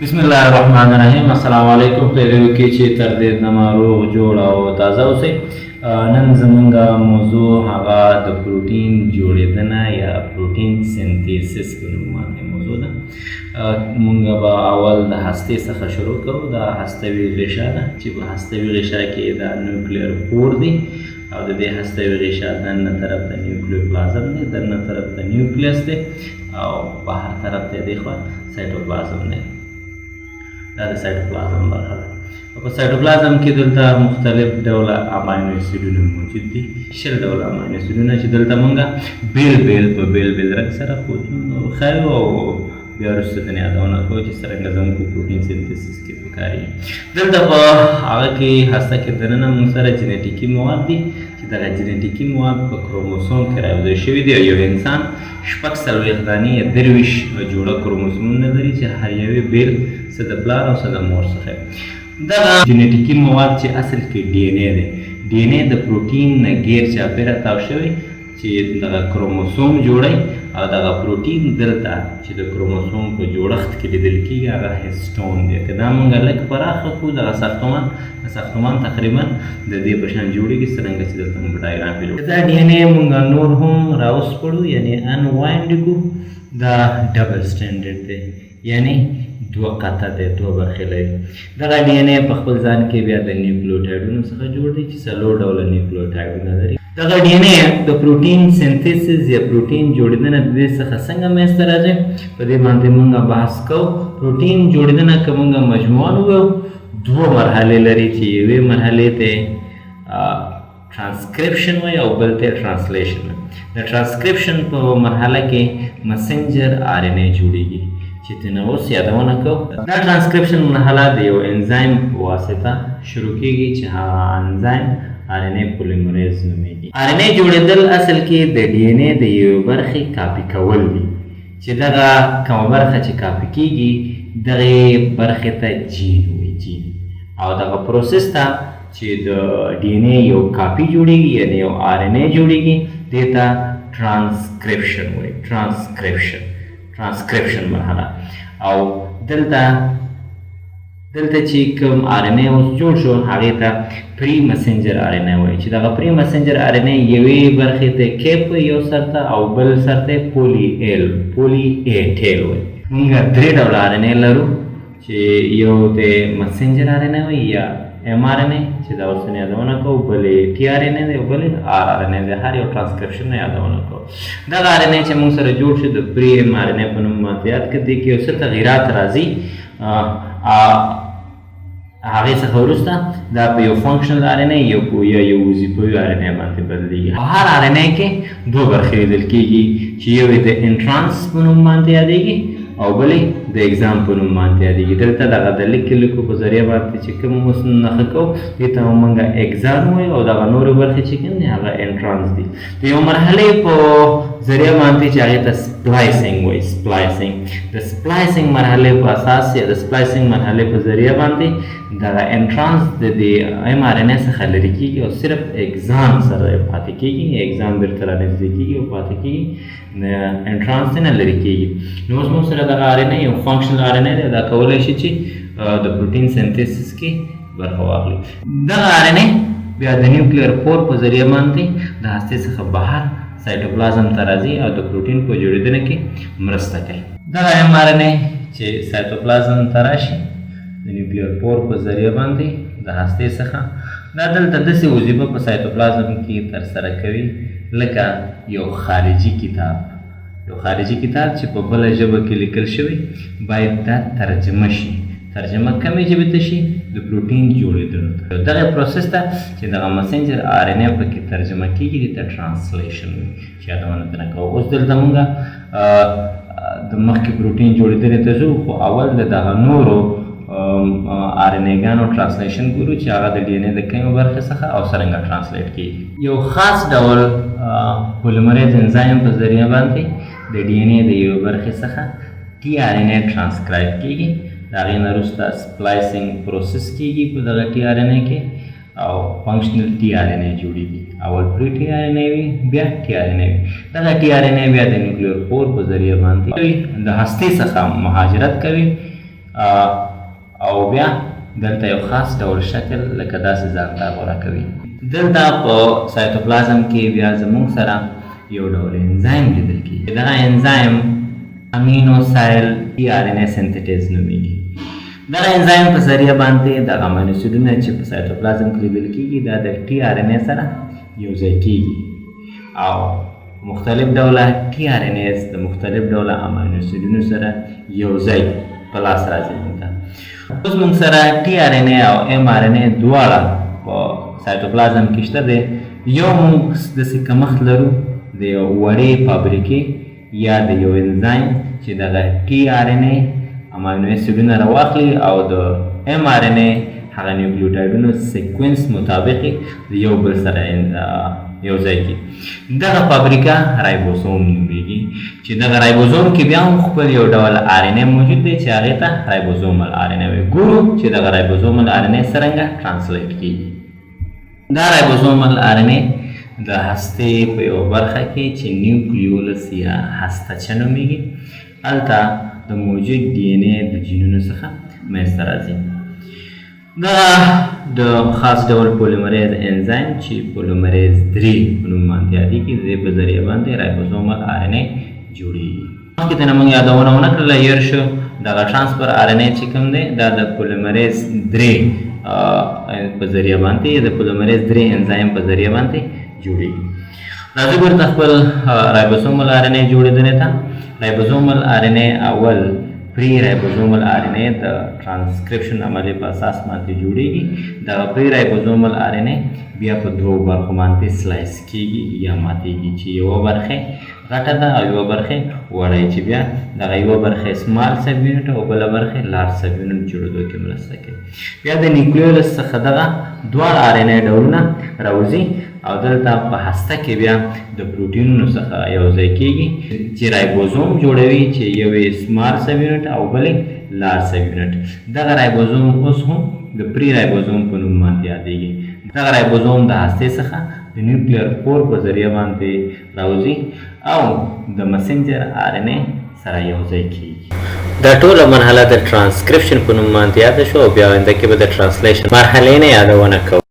بسم الله الرحمن الرحیم. السلام علیکم. خیرو کې چې تر دې دمه روغ جوړ او تازه اوسئ. نن زمونږ موضوع هغه د پروټین جوړېدنه یا پروټین سنتیسس په نوم باندې موضوع ده. مونږ به اول د هستې څخه شروع کوو. دا هستوي غشا ده چې په هستوي غشا کې دا نیوکلیر پور دی او د دې هستوي غشا دننه طرف ته نیوکلیوپلازم دی، دننه طرف ته نیوکلیس دی او بهر طرف ته دې خوا سایټوپلازم دی. دا د سایټوپلازم برخه ده. په سایټوپلازم کې دلته مختلف ډوله اماینو اسیډونه موجود دي. 20 ډوله اماینو اسیډونه چې دلته مونږ بیل په بیل رنګ سره ښیو او بیا وروسته ته یادونه کوو چې څرنګه زموږ په پروټین سنتیسس کې پکارېږي. دلته په هغه کې هسته کې دننه مونږ سره جنیټیکي مواد دي چې دغه جنیټیکي مواد په کروموسوم کې راوځای شوي دي. یو انسان 40 دانې یا 23 جوړه کروموسومونه لري چې هر یوې بیل څه د پلار او څه د مور څخه. دغه جنیټیکي مواد چې اصل کې ډي ان اے دی. ډي ان اے د پروټین نه غیر چاپېره تاو شوی چې دغه کروموسوم جوړی او دغه پروټین دلته چې د کروموسوم په جوړښت کې لیدل کېږي هغه هیسټون دی. که دا مونږ لږ پراخه کړو دغه ساختمان تقریبا د دې په شان جوړېږي څرنګه چې دلته مونږ په ډایګرام کې جوړ. دا ډي ان اے مونږ نور هم راوسپړو یعنې انوایند کړو. دا ډبل سټینډرډ دی یعنې دوه قطعه دی، دوه برخې لري. دغه ډي ان اے په خپل ځان کې بیا د نیوکلیوټایډونو څخه جوړ دی چې 4 ډوله نیوکلیوټایډونه لري. دغه ډي ان اے د پروټین سنتیسس یا پروټین جوړېدنه د دې څخه څنګه منځته راځي په دې باندې مونږ بحث کوو. پروټین جوړېدنه که مونږ مجموعاً ووایو 2 مرحلې لري چې یوې مرحلې ته ټرانسکریپشن وایي او بل ته ټرانسلیشن وایي. د ټرانسکریپشن په مرحله کې مسنجر آر ان اے جوړېږي چې تنه اوس یادونه کوو. دا ټرانسکریپشن مرحله د یو انزایم په واسطه شروع کېږي چې هغه انزایم آر ان اے پولیمریز نومېږي. آر ان اے جوړېدل اصل کې د ډي ان اے د یوې برخې کاپي کول دي چې دغه کومه برخه چې کاپي کېږي دغې برخې ته جین وایي، جین. او دغه پروسس ته چې د ډي ان اے یو کاپي جوړېږي یعنې یو آر ان اے جوړېږي دې ته ټرانسکریپشن وایي. ټرانسکریپشن مرحله. او دلته چې کوم آر ان اے اوس جوړ شو هغې ته پری مسنجر آر ان اے وایي چې دغه پری مسنجر آر ان اے یوې برخې ته کیپ یو سر ته او بل سر ته پولی اے ټیل وایي. مونږ 3 ډوله آر ان اے لرو چې یو ته مسنجر آر ان اے وایي یا ایم آر ان اے چې دا اوس یادونه کوو، بلې ټي آر ان اے دی او بلې آر ان اے دی. هر یو ټرانسکریپشن نه یادونه کوو. دغه آر ان اے چې مونږ سره جوړ شو د پری ایم آر ان اے په نوم باندې یاد کړئ. دې کې یو څه تغیرات راځي. هغې څخه وروسته دا په یو فنکشنل آر ان اے یا یو وظیفوي آر ان اے باندې بدلېږي. هر آر ان اے کې 2 برخې لیدل کېږي چې یو یې د انټرانس په نوم باندې یادېږي او بلې د اګزام په نوم باندې یادېږي. دلته دغه د لیکو په ذریعه باندې چې کوم اوس نښه کوو دې ته مونږ اګزام وایو او دغه نورې برخې چې کوم دي هغه انټرانس دي. د یو مرحلې په ذریعه باندې چې هغې ته سپلایسنګ وایي. د سپلایسنګ مرحلې په اساس یا د سپلایسنګ مرحلې په ذریعه باندې دغه انټرانس د دې ایم آر ان اے څخه لرې کېږي او صرف اګزام سره پاتې کېږي. اګزام بېرته رانږدې کېږي او پاتې کېږي، انټرانس نه لرې کېږي. نو اوس موږ سره دغه آر ان اے یو فنکشنل آر ان اے دی. دا کولی شي چې د پروټین سنتیسس کې برخه واخلي. دغه آر ان اے بیا د نیوکلیر پور په ذریعه باندې د هستې څخه بهر سایټوپلازم ته راځي او د پروټین په جوړېدنه کې مرسته کوي. دغه ایم آر ان اے چې سایټوپلازم ته راشي د نیوکلیر پور په ذریعه باندې د هستې څخه دا دلته داسې وظیفه په سایټوپلازم کې ترسره کوي لکه یو خارجي کتاب چې په بله ژبه کې لیکل شوی باید دا ترجمه شي. ترجمه کومې ژبې ته شي؟ د پروټین جوړېدلو ته. دغه پروسس ته چې دغه مسنجر آر ان اے پکې ترجمه کېږي دې ته ټرانسلیشن وایي چې یادونه ترې کوو. اوس دلته مونږ د مخکې پروټین جوړېدنې ته ځو خو اول د دغه نورو آر ان اګانو ټرانسلیشن ګورو چې هغه د ډي ان اے د کومې برخې څخه او څرنګه ټرانسلیټ کېږي. یو خاص ډول پولیمریز انزایم په ذریعه باندې د ډي ان اے د یوې برخې څخه ټي آر ان اے ټرانسکرایب کېږي. د هغې نه وروسته سپلایسنګ پروسس کېږي په دغه ټي آر ان اے کې او فنکشنل ټي آر ان اے جوړېږي. اول پری ټي آر ان اے وي بیا ټي آر ان اے وي. دغه ټي آر ان اے بیا د نیوکلیر پور په ذریعه باندې د هستې څخه مهاجرت کوي او بیا دلته یو خاص ډول شکل لکه داسې ځانته غوره کوي. دلته په سایتوپلازم کې بیا زموږ سره یو ډول انزایم لیدل کېږي. دغه انزایم امینوسایل ټي آر ان اے سنتیټیز نومیږي. دغه انزایم په ذریعه باندې دغه امینو اسیډونه چې په سایتوپلازم کې لیدل کېږي دا د ټي آر ان اے سره یوځای کېږي او مختلف ډوله ټي آر ان ایز د مختلف ډوله امینو اسیډونو سره یوځای په لاس راځي. اوس موږ سره ټي آر ان اے او ام آر ان اے دواړه په سایتوپلازم کې شته دی. یو موږ داسې کمښت لرو د یو وړې فابریکې یا د یو انزایم چې دغه ټي آر ان اے امینو اسیډونه راواخلي او د ام آر ان اے هغه نیوکلیوټایډونو سیکوینس مطابق د یو بل سره یوځای کړي. دغه فابریکه رایبوزوم نومیږي چې دغه رایبوزوم کې بیا هم خپل یو ډول آر ان اے موجود دی چې هغې ته رایبوزومل آر ان اے وایي. ګورو چې دغه رایبوزومل آر ان اے څرنګه ټرانسلیټ کېږي. دا رایبوزومل آر ان اے د هستې په یو برخه کې چې نیوکلیولس یا هستچه نومیږي هلته د موجود ډي ان اے د جینونو څخه منځته راځي. دا د خاص ډول پولیمریز انزایم چې پولیمریز 3 په نوم باندې یادېږي د دې په ذریعه باندې رایبوزومل آر ان اے جوړېږي. مخکې ته نه موږ یادونه ونه کړله هیر شو دغه ټرانسفر آر ان اے چې کوم دی دا د پولیمریز 3 په ذریعه باندې د پولیمریز 3 انزایم په ذریعه باندې جوړېږي. راځئ بیرته خپل رایبوزومل آر ان اے جوړېدنې ته. رایبوزومل آر ان اے اول پری رایبوزومل آر ان اے د ټرانسکرپشن عملیې په اساس باندې جوړېږي. دغه پری رایبوزومل آر ان اے بیا په دوو برخو باندې سلایس کېږي یا ماتېږي چې یوه برخه غټه ده او یوه برخه وړه چې بیا دغه یوه برخه سمال سب یونټ او بله برخه لارج سب یونټ جوړېدو کې مرسته کوي. بیا د نیوکلیولس څخه دغه دواړه آر ان اے ډولونه راوځي او دلته په هسته کې بیا د پروټینونو څخه یوځای کېږي چې رایبوزوم جوړوي چې یو یې سمال سب یونټ او بل یې لارج سب یونټ. دغه رایبوزوم اوس هم د پری رایبوزوم په نوم باندې یادېږي. دغه رایبوزوم د هستې څخه د نیوکلیر پور په ذریعه باندې راوځي او د مسنجر آر ان اے سره یوځای کېږي. دا ټوله مرحله د ټرانسکرپشن په نوم باندې یاده شوه او بیا آینده کې به د ټرانسلیشن مرحلې نه یادونه کوو.